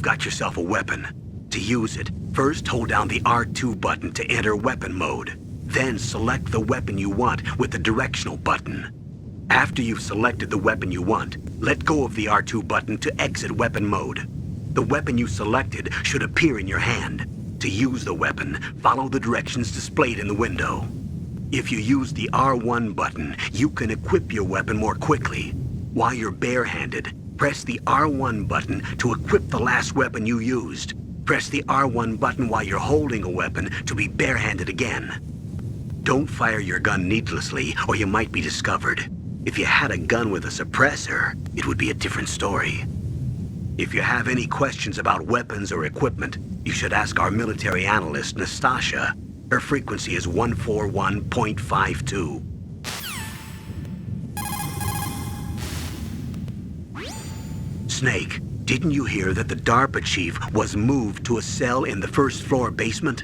you've got yourself a weapon. To use it, first hold down the R2 button to enter weapon mode. Then select the weapon you want with the directional button. After you've selected the weapon you want, let go of the R2 button to exit weapon mode. The weapon you selected should appear in your hand. To use the weapon, follow the directions displayed in the window. If you use the R1 button, you can equip your weapon more quickly. While you're barehanded, press the R1 button to equip the last weapon you used. Press the R1 button while you're holding a weapon to be barehanded again. Don't fire your gun needlessly, or you might be discovered. If you had a gun with a suppressor, it would be a different story. If you have any questions about weapons or equipment, you should ask our military analyst, Nastasha. Her frequency is 141.52. Snake, didn't you hear that the DARPA chief was moved to a cell in the first floor basement?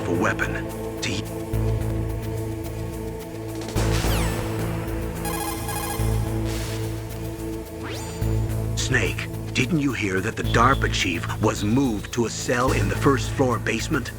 yourself a weapon. Snake, didn't you hear that the DARPA chief was moved to a cell in the first floor basement?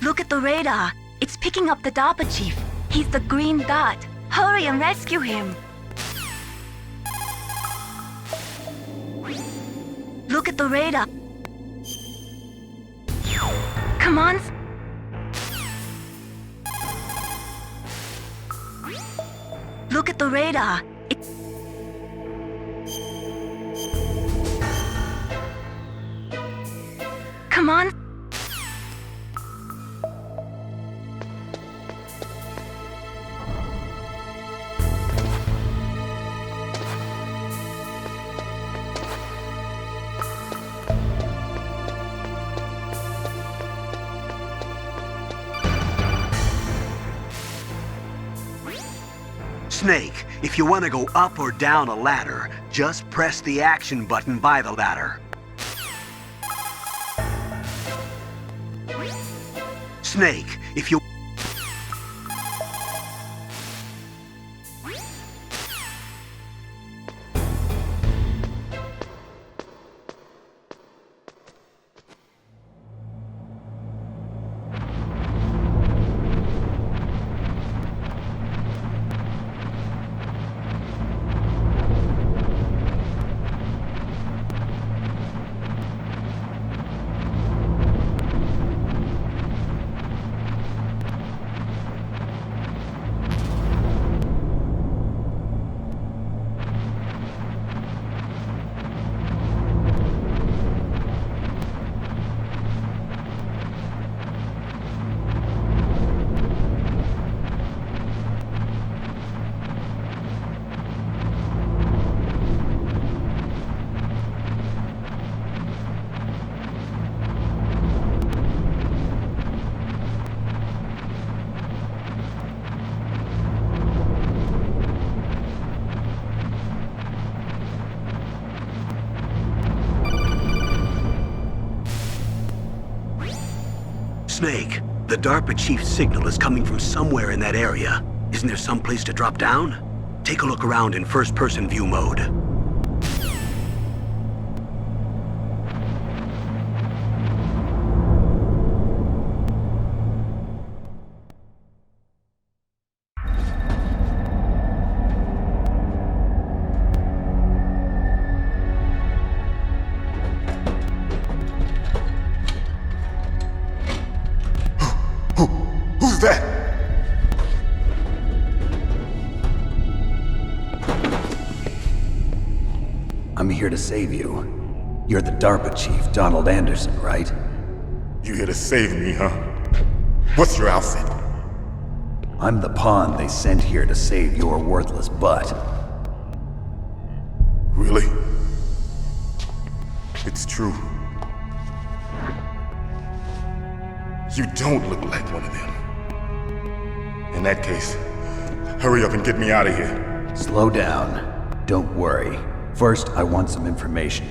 Look at the radar. It's picking up the DARPA chief. He's the green dot. Hurry and rescue him. Look at the radar. Come on. Look at the radar. Come on. Snake, if you want to go up or down a ladder, just press the action button by the ladder. Snake, if you... Snake, the DARPA chief's signal is coming from somewhere in that area. Isn't there some place to drop down? Take a look around in first-person view mode. Who's that? I'm here to save you. You're the DARPA chief, Donald Anderson, right? You here to save me, huh? What's your outfit? I'm the pawn they sent here to save your worthless butt. Really? It's true. You don't look like one of them. In that case, hurry up and get me out of here. Slow down. Don't worry. First, I want some information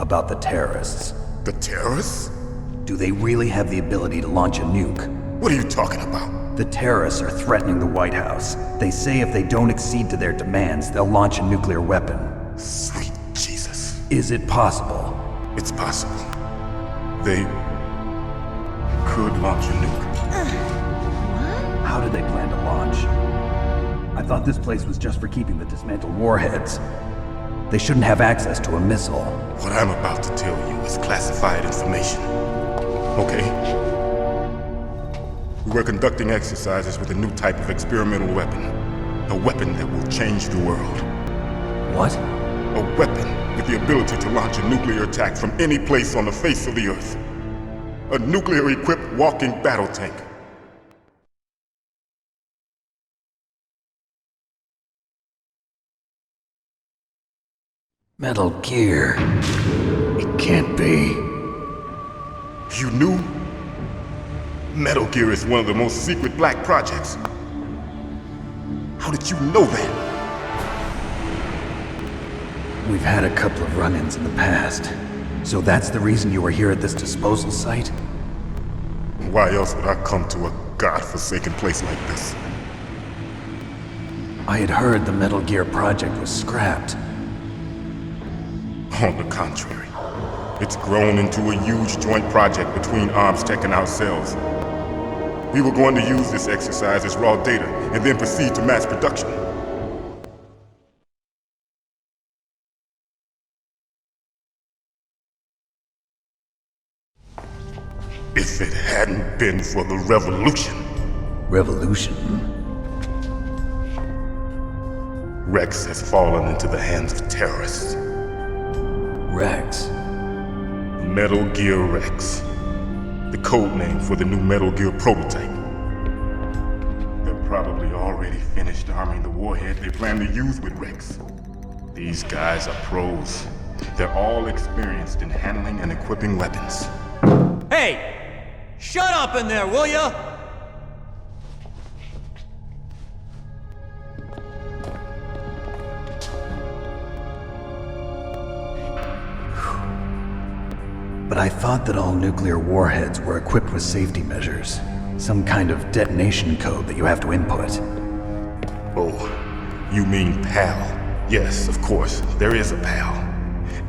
about the terrorists. The terrorists? Do they really have the ability to launch a nuke? What are you talking about? The terrorists are threatening the White House. They say if they don't accede to their demands, they'll launch a nuclear weapon. Sweet Jesus. Is it possible? It's possible. They could launch a nuke. How did they plan to launch? I thought this place was just for keeping the dismantled warheads. They shouldn't have access to a missile. What I'm about to tell you is classified information. Okay? We were conducting exercises with a new type of experimental weapon. A weapon that will change the world. What? A weapon with the ability to launch a nuclear attack from any place on the face of the Earth. A nuclear-equipped walking battle tank. Metal Gear. It can't be. You knew? Metal Gear is one of the most secret black projects. How did you know that? We've had a couple of run-ins in the past. So that's the reason you were here at this disposal site? Why else would I come to a godforsaken place like this? I had heard the Metal Gear project was scrapped. On the contrary, it's grown into a huge joint project between ArmsTech and ourselves. We were going to use this exercise as raw data and then proceed to mass production. If it hadn't been for the revolution. Revolution? Rex has fallen into the hands of terrorists. Rex? Metal Gear Rex. The code name for the new Metal Gear prototype. They're probably already finished arming the warhead they plan to use with Rex. These guys are pros. They're all experienced in handling and equipping weapons. Hey! Shut up in there, will ya? But I thought that all nuclear warheads were equipped with safety measures. Some kind of detonation code that you have to input. Oh, you mean PAL? Yes, of course, there is a PAL.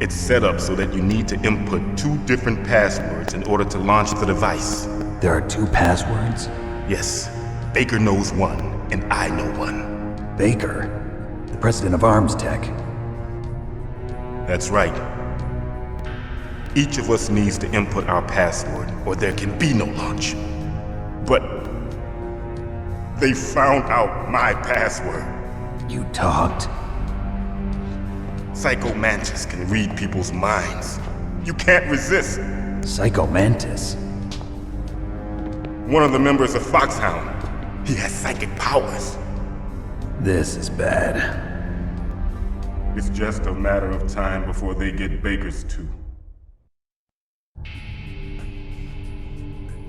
It's set up so that you need to input 2 different passwords in order to launch the device. There are 2 passwords? Yes, Baker knows one, and I know one. Baker? The president of ArmsTech? That's right. Each of us needs to input our password, or there can be no launch. But they found out my password. You talked? Psycho Mantis can read people's minds. You can't resist. Psycho Mantis? One of the members of Foxhound. He has psychic powers. This is bad. It's just a matter of time before they get Baker's too.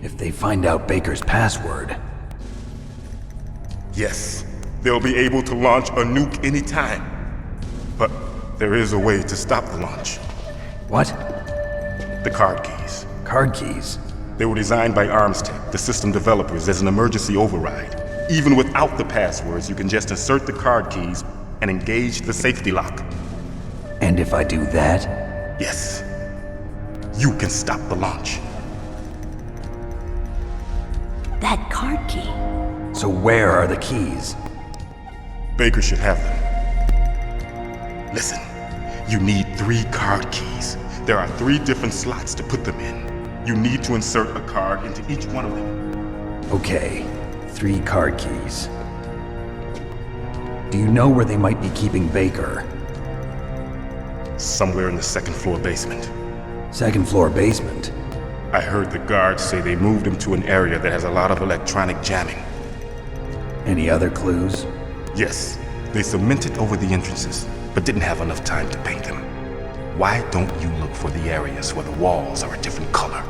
If they find out Baker's password... Yes, they'll be able to launch a nuke anytime. But there is a way to stop the launch. What? The card keys. Card keys? They were designed by ArmsTech, the system developers, as an emergency override. Even without the passwords, you can just insert the card keys and engage the safety lock. And if I do that? Yes. You can stop the launch. That card key. So where are the keys? Baker should have them. Listen, you need 3 card keys. There are 3 different slots to put them in. You need to insert a card into each one of them. Okay, 3 card keys. Do you know where they might be keeping Baker? Somewhere in the second floor basement. Second floor basement? I heard the guards say they moved him to an area that has a lot of electronic jamming. Any other clues? Yes, they cemented over the entrances, but didn't have enough time to paint them. Why don't you look for the areas where the walls are a different color?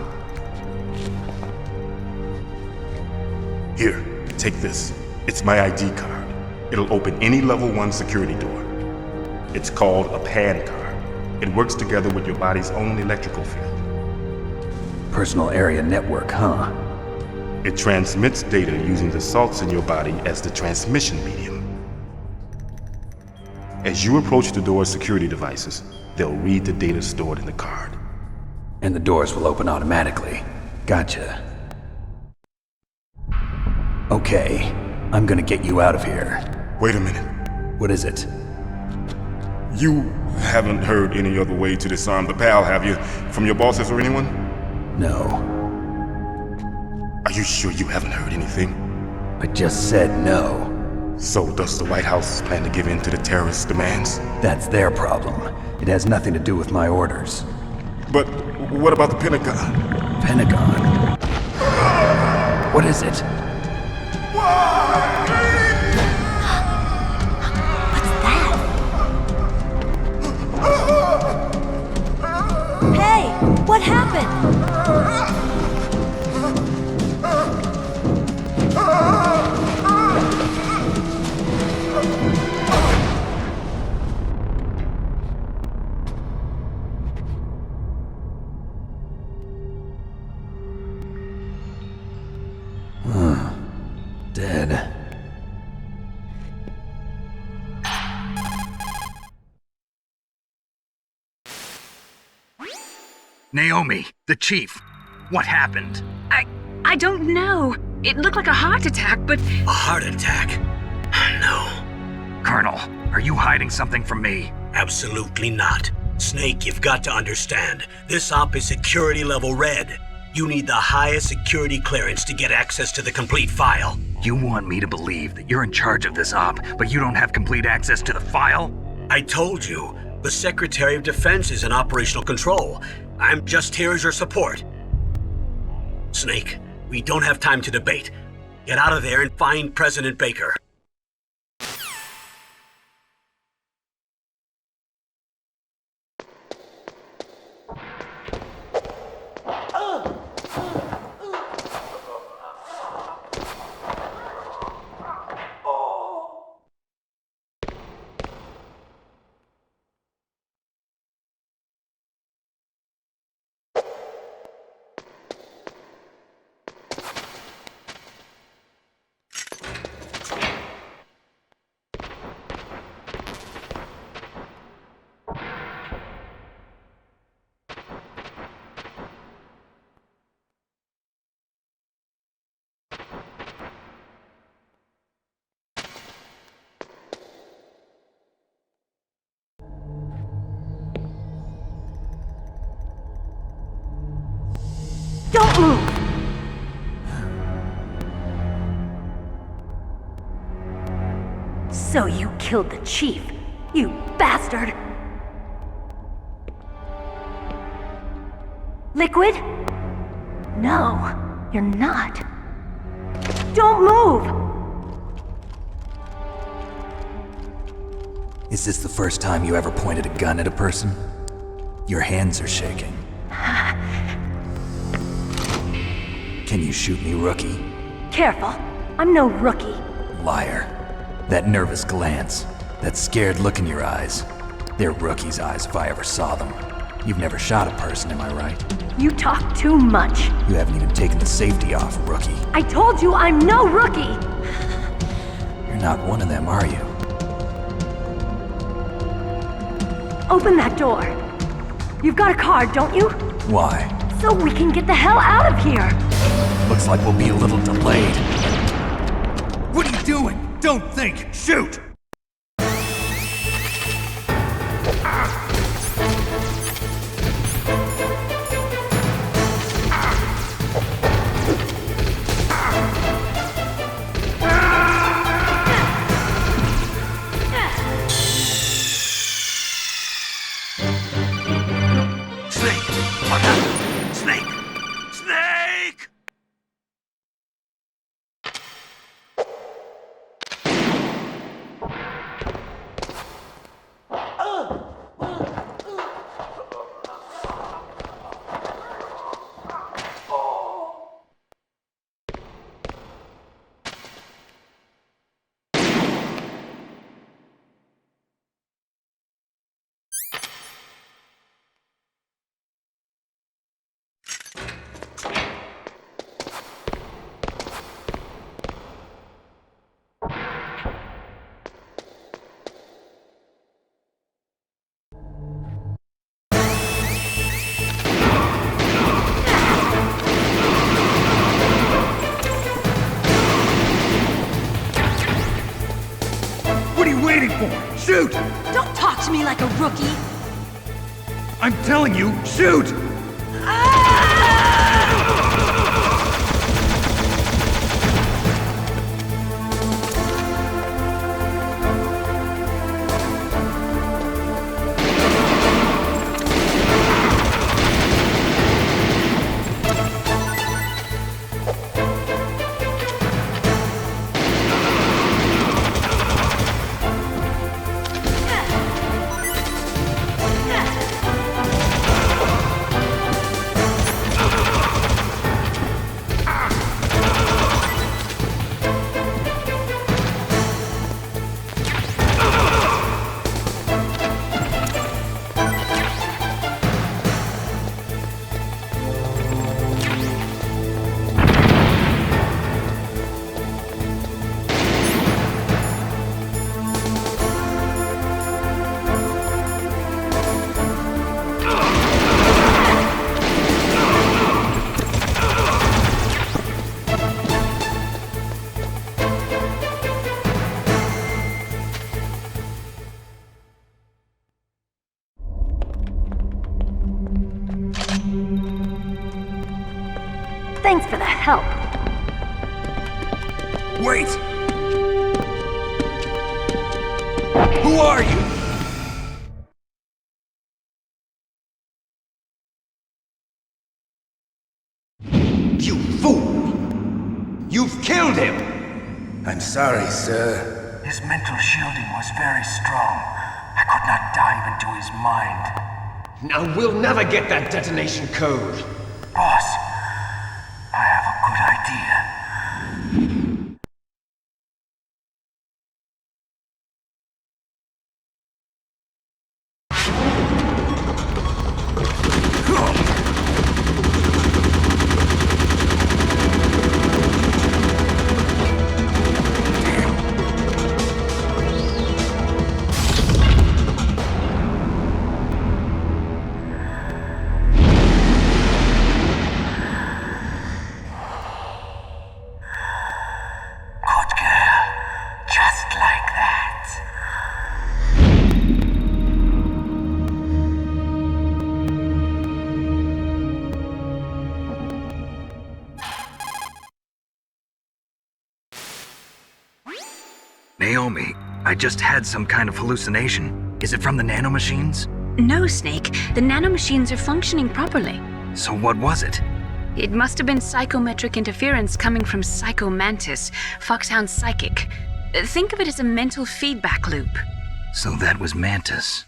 Here, take this. It's my ID card. It'll open any level 1 security door. It's called a PAN card. It works together with your body's own electrical field. Personal area network, huh? It transmits data using the salts in your body as the transmission medium. As you approach the door's security devices, they'll read the data stored in the card. And the doors will open automatically. Gotcha. Okay, I'm gonna get you out of here. Wait a minute. What is it? You haven't heard any other way to disarm the PAL, have you? From your bosses or anyone? No. Are you sure you haven't heard anything? I just said no. So does the White House plan to give in to the terrorists' demands? That's their problem. It has nothing to do with my orders. But what about the Pentagon? Pentagon? What is it? What's that? Hey, what happened? Dead. Naomi, the chief. What happened? I don't know. It looked like a heart attack, but A heart attack? No, Colonel, are you hiding something from me? absolutely not. Snake, you've got to understand. This op is security level red. You need the highest security clearance to get access to the complete file. You want me to believe that you're in charge of this op, but you don't have complete access to the file? I told you, the Secretary of Defense is in operational control. I'm just here as your support. Snake, we don't have time to debate. Get out of there and find President Baker. Don't move! So you killed the chief, you bastard! Liquid? No, you're not. Don't move! Is this the first time you ever pointed a gun at a person? Your hands are shaking. Can you shoot me, rookie? Careful, I'm no rookie. Liar. That nervous glance, that scared look in your eyes. They're rookie's eyes if I ever saw them. You've never shot a person, am I right? You talk too much. You haven't even taken the safety off, rookie. I told you I'm no rookie! You're not one of them, are you? Open that door. You've got a card, don't you? Why? So we can get the hell out of here! Looks like we'll be a little delayed. What are you doing? Don't think! Shoot! waiting for? Shoot! Don't talk to me like a rookie. I'm telling you, shoot! Thanks for the help. Wait! Who are you? You fool! You've killed him! I'm sorry, sir. His mental shielding was very strong. I could not dive into his mind. Now we'll never get that detonation code. Boss, I have a good idea. Naomi, I just had some kind of hallucination. Is it from the nanomachines? No, Snake. The nanomachines are functioning properly. So what was it? It must have been psychometric interference coming from Psycho Mantis, Foxhound's psychic. Think of it as a mental feedback loop. So that was Mantis.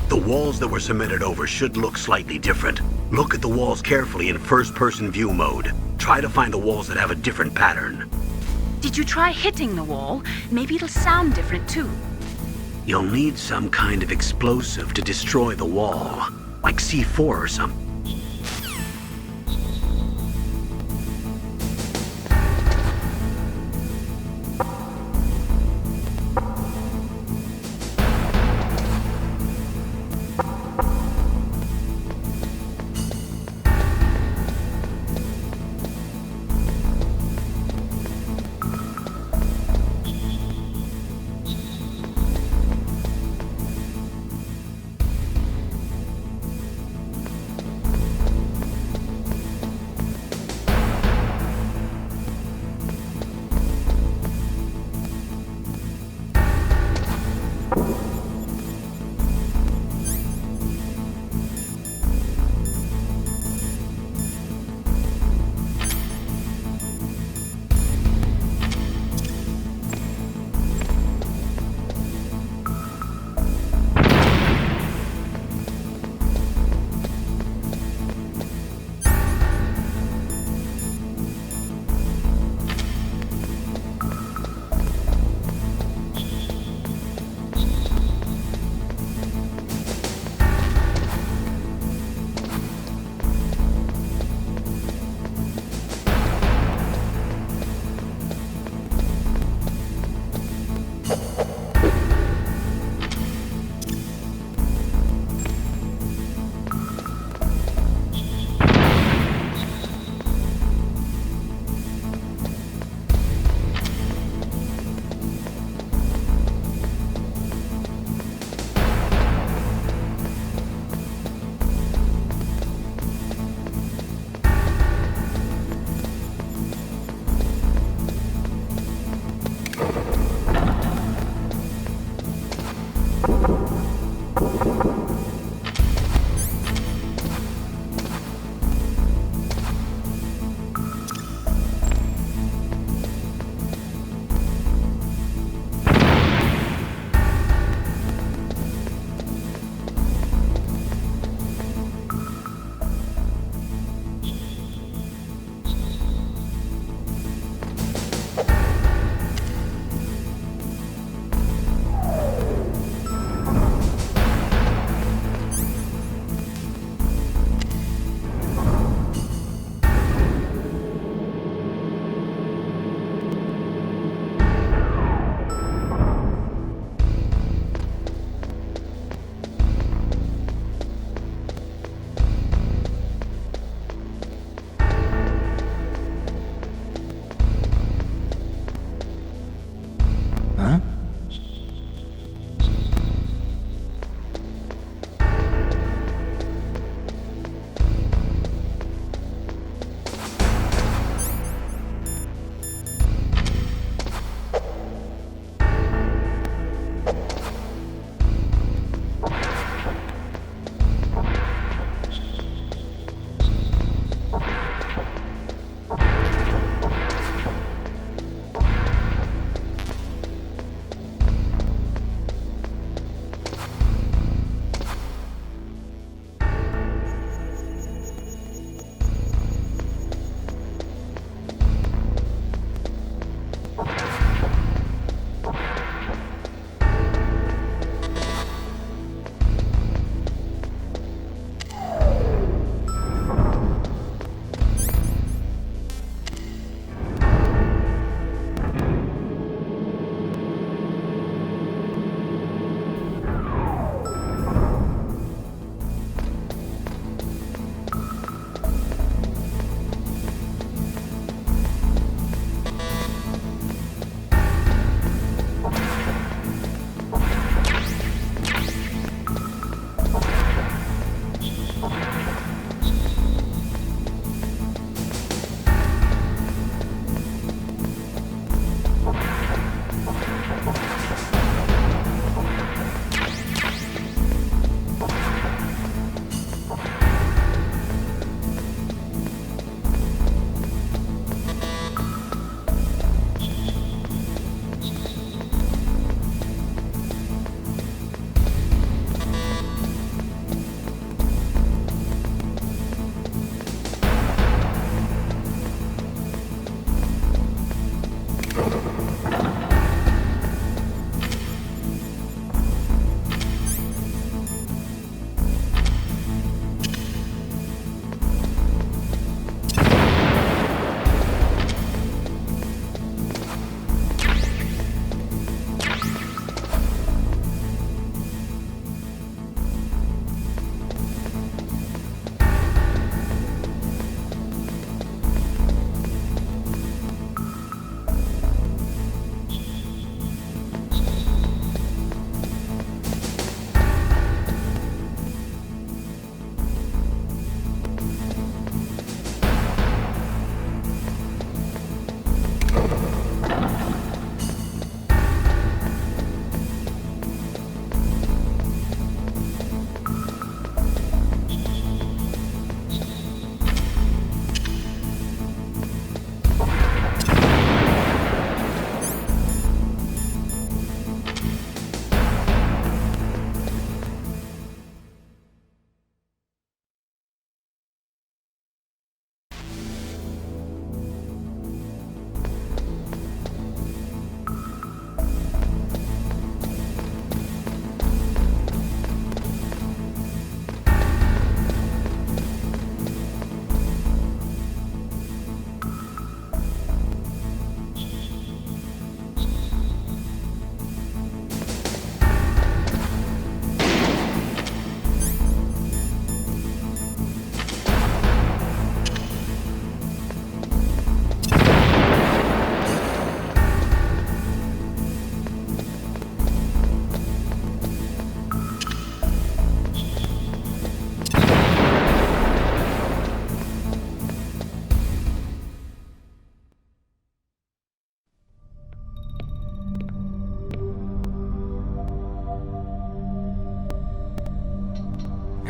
The walls that were cemented over should look slightly different. Look at the walls carefully in first-person view mode. Try to find the walls that have a different pattern. Did you try hitting the wall? Maybe it'll sound different too. You'll need some kind of explosive to destroy the wall. like C4 or something.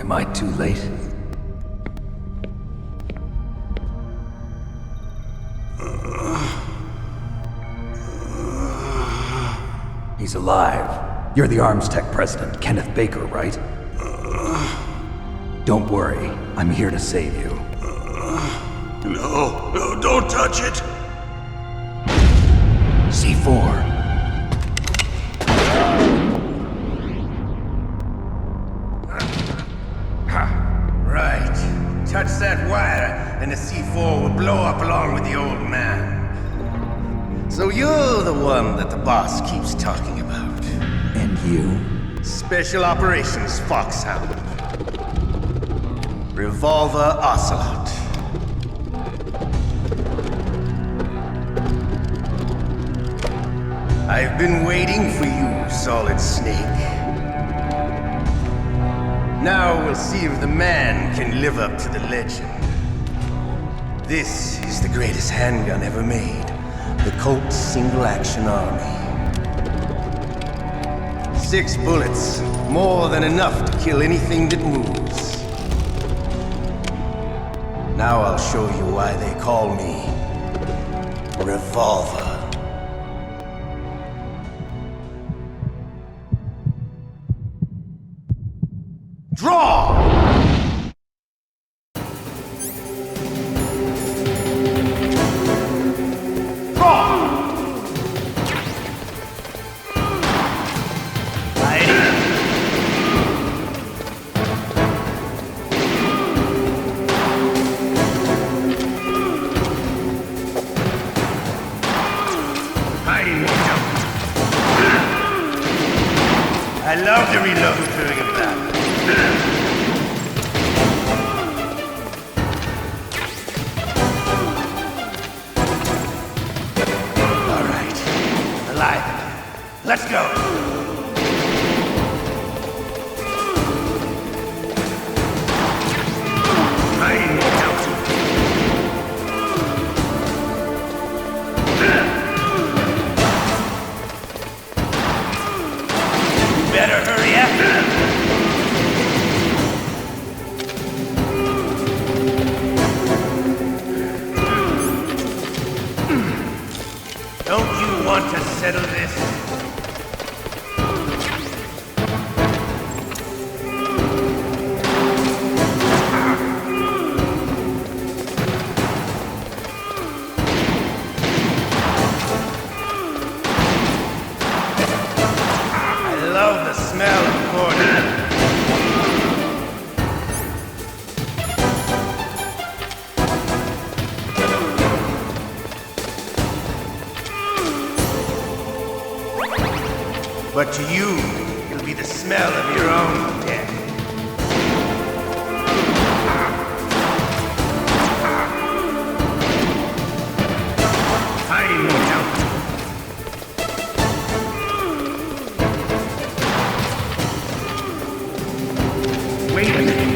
Am I too late? He's alive. You're the Arms Tech president, Kenneth Baker, right? Don't worry, I'm here to save you. No, don't touch it! C4. Right. Touch that wire, and the C4 will blow up along with the old man. So you're the one that the boss keeps talking about. And you? Special Operations Foxhound. Revolver Ocelot. I've been waiting for you, Solid Snake. Now we'll see if the man can live up to the legend. This is the greatest handgun ever made. The Colt Single Action Army. 6 bullets, more than enough to kill anything that moves. Now I'll show you why they call me Revolver. Draw! I love to reload during a battle. All right, alive. Let's go. Better hurry up. Don't you want to settle this? I love the smell of corn. But to you, it'll be the smell of your own death. Hiding won't help. Wait a minute.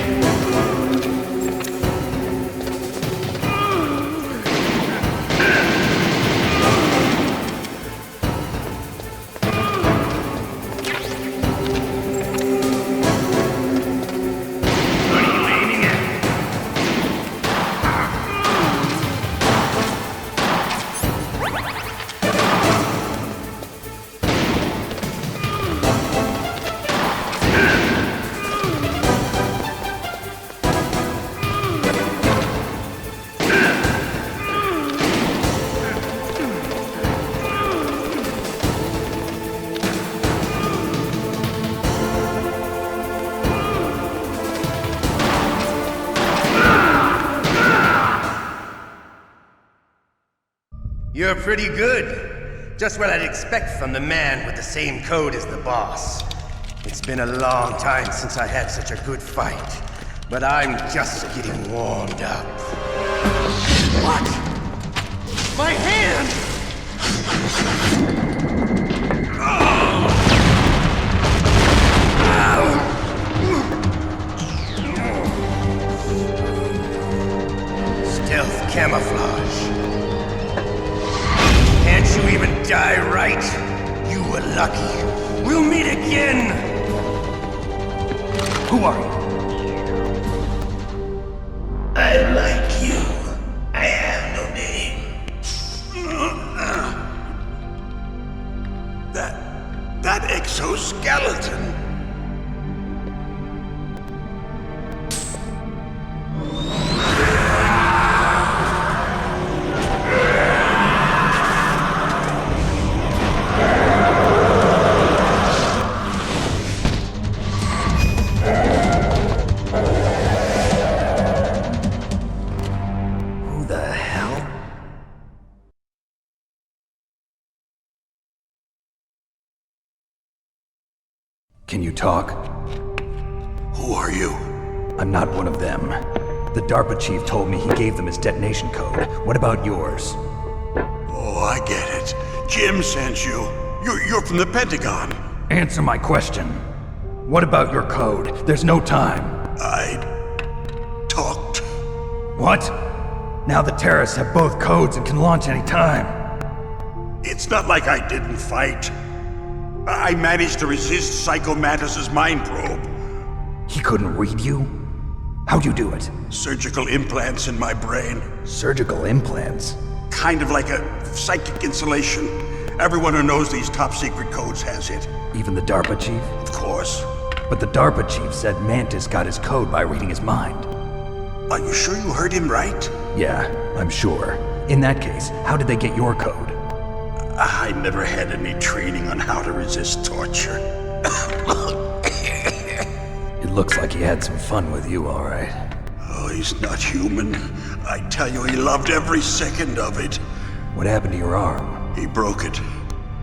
You're pretty good. Just what I'd expect from the man with the same code as the boss. It's been a long time since I had such a good fight, but I'm just getting warmed up. What? My hand! Stealth camouflage. Can't you even die right? You were lucky. We'll meet again! Who are you? I like you. I have no name. That exoskeleton. Who the hell? Can you talk? Who are you? I'm not one of them. The DARPA chief told me he gave them his detonation code. What about yours? Oh, I get it. Jim sent you. You're from the Pentagon. Answer my question. What about your code? There's no time. I talked. What? Now the terrorists have both codes and can launch any time. It's not like I didn't fight. I managed to resist Psycho Mantis's mind probe. He couldn't read you? How'd you do it? Surgical implants in my brain. Surgical implants? Kind of like a psychic insulation. Everyone who knows these top secret codes has it. Even the DARPA chief? Of course. But the DARPA chief said Mantis got his code by reading his mind. Are you sure you heard him right? Yeah, I'm sure. In that case, how did they get your code? I never had any training on how to resist torture. It looks like he had some fun with you, all right. Oh, he's not human. I tell you, he loved every second of it. What happened to your arm? He broke it.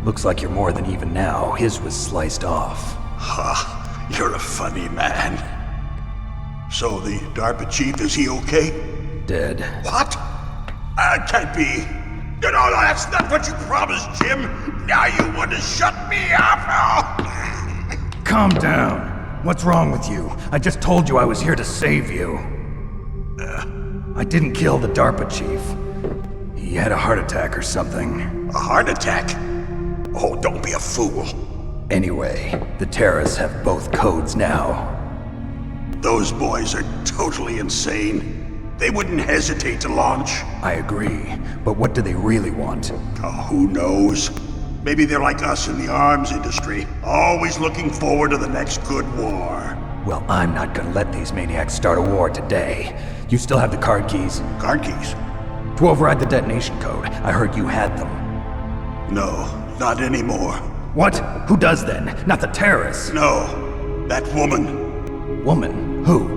Looks like you're more than even now. His was sliced off. Ha, you're a funny man. So the DARPA chief, is he okay? Dead. What? Can't be. No, that's not what you promised, Jim. Now you want to shut me up? Calm down. What's wrong with you? I just told you I was here to save you. I didn't kill the DARPA chief. He had a heart attack or something. A heart attack? Oh, don't be a fool. Anyway, the terrorists have both codes now. Those boys are totally insane. They wouldn't hesitate to launch. I agree, but what do they really want? Oh, who knows? Maybe they're like us in the arms industry, always looking forward to the next good war. Well, I'm not gonna let these maniacs start a war today. You still have the card keys? Card keys? To override the detonation code. I heard you had them. No, not anymore. What? Who does then? Not the terrorists? No, that woman. Woman? Who?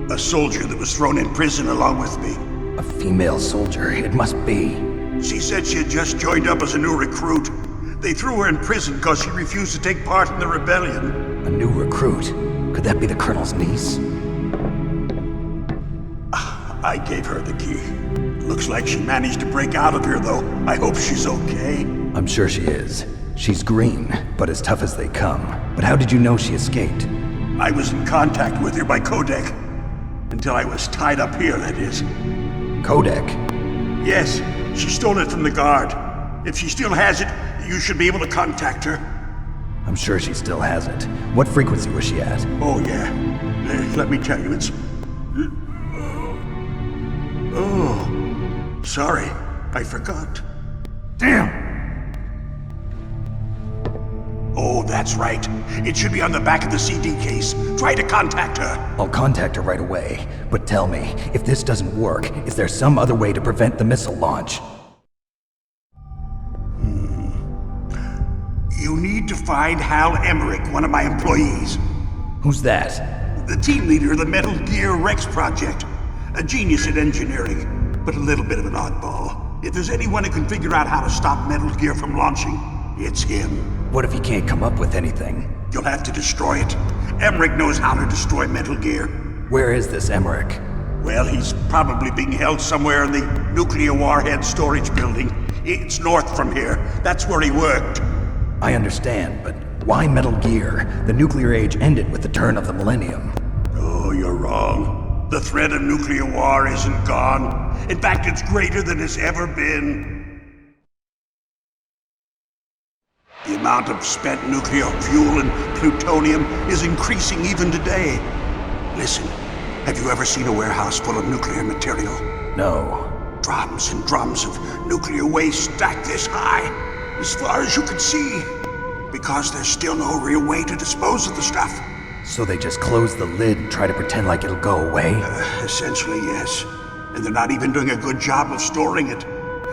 A soldier that was thrown in prison along with me. A female soldier, it must be. She said she had just joined up as a new recruit. They threw her in prison because she refused to take part in the rebellion. A new recruit? Could that be the Colonel's niece? I gave her the key. Looks like she managed to break out of here, though. I hope she's okay. I'm sure she is. She's green, but as tough as they come. But how did you know she escaped? I was in contact with her by codec. Until I was tied up here, that is. Codec? Yes, she stole it from the guard. If she still has it, you should be able to contact her. I'm sure she still has it. What frequency was she at? Oh, yeah. Let me tell you, it's... Oh, sorry. I forgot. Damn! Oh, that's right. It should be on the back of the CD case. Try to contact her. I'll contact her right away. But tell me, if this doesn't work, is there some other way to prevent the missile launch? You need to find Hal Emmerich, one of my employees. Who's that? The team leader of the Metal Gear Rex project. A genius at engineering, but a little bit of an oddball. If there's anyone who can figure out how to stop Metal Gear from launching, it's him. What if he can't come up with anything? You'll have to destroy it. Emmerich knows how to destroy Metal Gear. Where is this Emmerich? Well, he's probably being held somewhere in the nuclear warhead storage building. It's north from here. That's where he worked. I understand, but why Metal Gear? The nuclear age ended with the turn of the millennium. Oh, you're wrong. The threat of nuclear war isn't gone. In fact, it's greater than it's ever been. The amount of spent nuclear fuel and plutonium is increasing even today. Listen, Have you ever seen a warehouse full of nuclear material? No. Drums and drums of nuclear waste stacked this high, as far as you can see, because there's still no real way to dispose of the stuff. So they just close the lid and try to pretend like it'll go away? Essentially, yes. And they're not even doing a good job of storing it.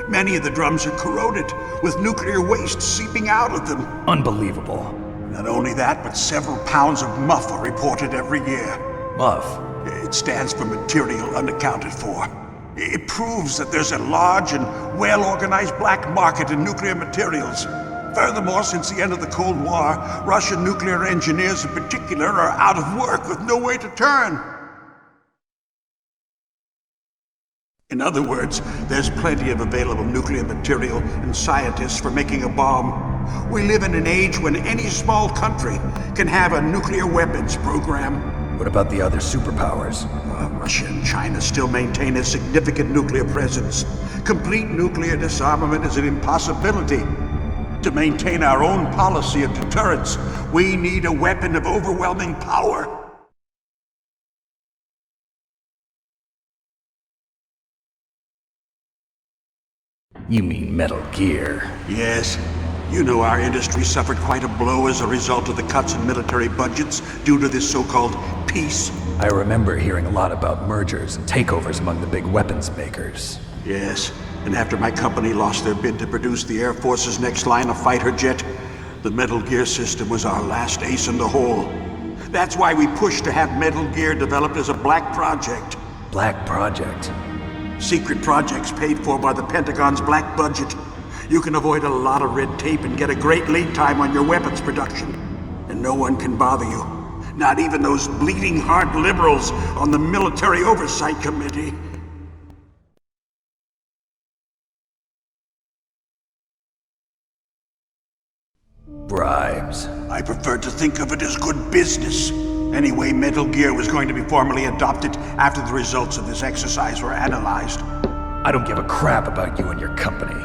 Many of the drums are corroded, with nuclear waste seeping out of them. Unbelievable. Not only that, but several pounds of muff are reported every year. Muff? It stands for material unaccounted for. It proves that there's a large and well-organized black market in nuclear materials. Furthermore, since the end of the Cold War, Russian nuclear engineers in particular are out of work with no way to turn. In other words, there's plenty of available nuclear material and scientists for making a bomb. We live in an age when any small country can have a nuclear weapons program. What about the other superpowers? Russia and China still maintain a significant nuclear presence. Complete nuclear disarmament is an impossibility. To maintain our own policy of deterrence, we need a weapon of overwhelming power. You mean Metal Gear? Yes. You know our industry suffered quite a blow as a result of the cuts in military budgets due to this so-called peace. I remember hearing a lot about mergers and takeovers among the big weapons makers. Yes, and after my company lost their bid to produce the Air Force's next line of fighter jet, the Metal Gear system was our last ace in the hole. That's why we pushed to have Metal Gear developed as a black project. Black project? Secret projects paid for by the Pentagon's black budget. You can avoid a lot of red tape and get a great lead time on your weapons production. And no one can bother you. Not even those bleeding heart liberals on the Military Oversight Committee. Bribes. I prefer to think of it as good business. Anyway, Metal Gear was going to be formally adopted after the results of this exercise were analyzed. I don't give a crap about you and your company.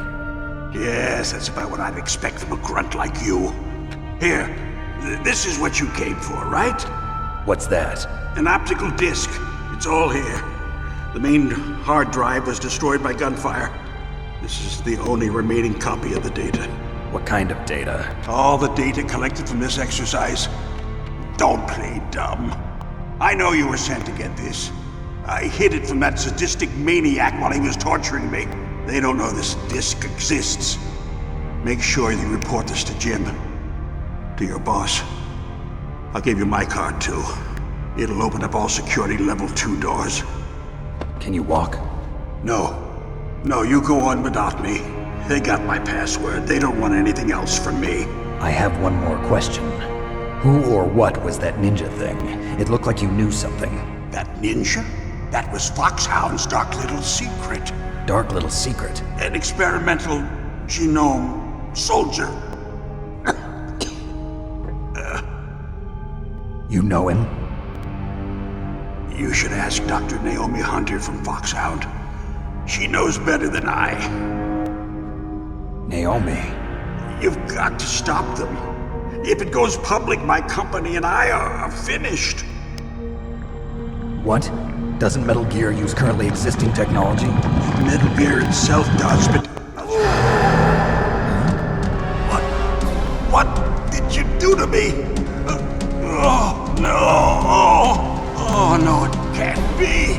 Yes, that's about what I'd expect from a grunt like you. Here, this is what you came for, right? What's that? An optical disc. It's all here. The main hard drive was destroyed by gunfire. This is the only remaining copy of the data. What kind of data? All the data collected from this exercise. Don't play dumb. I know you were sent to get this. I hid it from that sadistic maniac while he was torturing me. They don't know this disc exists. Make sure you report this to Jim. To your boss. I'll give you my card too. It'll open up all security level 2 doors. Can you walk? No. No, you go on without me. They got my password. They don't want anything else from me. I have one more question. Who or what was that ninja thing? It looked like you knew something. That ninja? That was Foxhound's dark little secret. Dark little secret? An experimental genome soldier. You know him? You should ask Dr. Naomi Hunter from Foxhound. She knows better than I. Naomi? You've got to stop them. If it goes public, my company and I are finished. What? Doesn't Metal Gear use currently existing technology? Metal Gear itself does, but... What did you do to me? Oh, no. Oh, no, it can't be.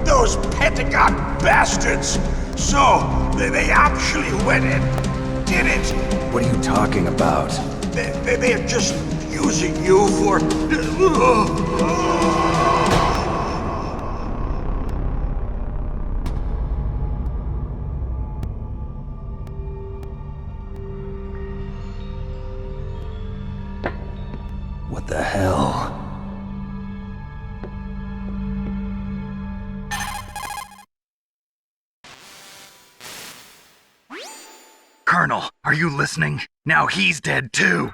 Those Pentagon bastards. So, they actually went and did it. What are you talking about? They're just using you for... What the hell? Colonel, are you listening? Now he's dead too.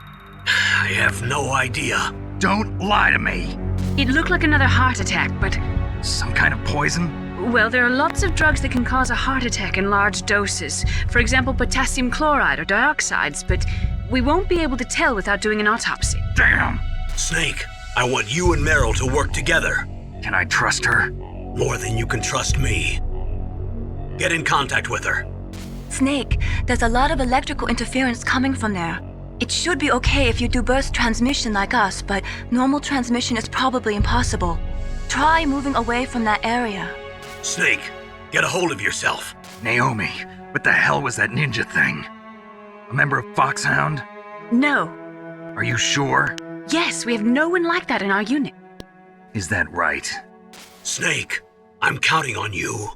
I have no idea. Don't lie to me. It looked like another heart attack, but... Some kind of poison? Well, there are lots of drugs that can cause a heart attack in large doses. For example, potassium chloride or dioxides, but we won't be able to tell without doing an autopsy. Damn! Snake, I want you and Meryl to work together. Can I trust her? More than you can trust me. Get in contact with her. Snake, there's a lot of electrical interference coming from there. It should be okay if you do burst transmission like us, but normal transmission is probably impossible. Try moving away from that area. Snake, get a hold of yourself. Naomi, what the hell was that ninja thing? A member of Foxhound? No. Are you sure? Yes, we have no one like that in our unit. Is that right? Snake, I'm counting on you.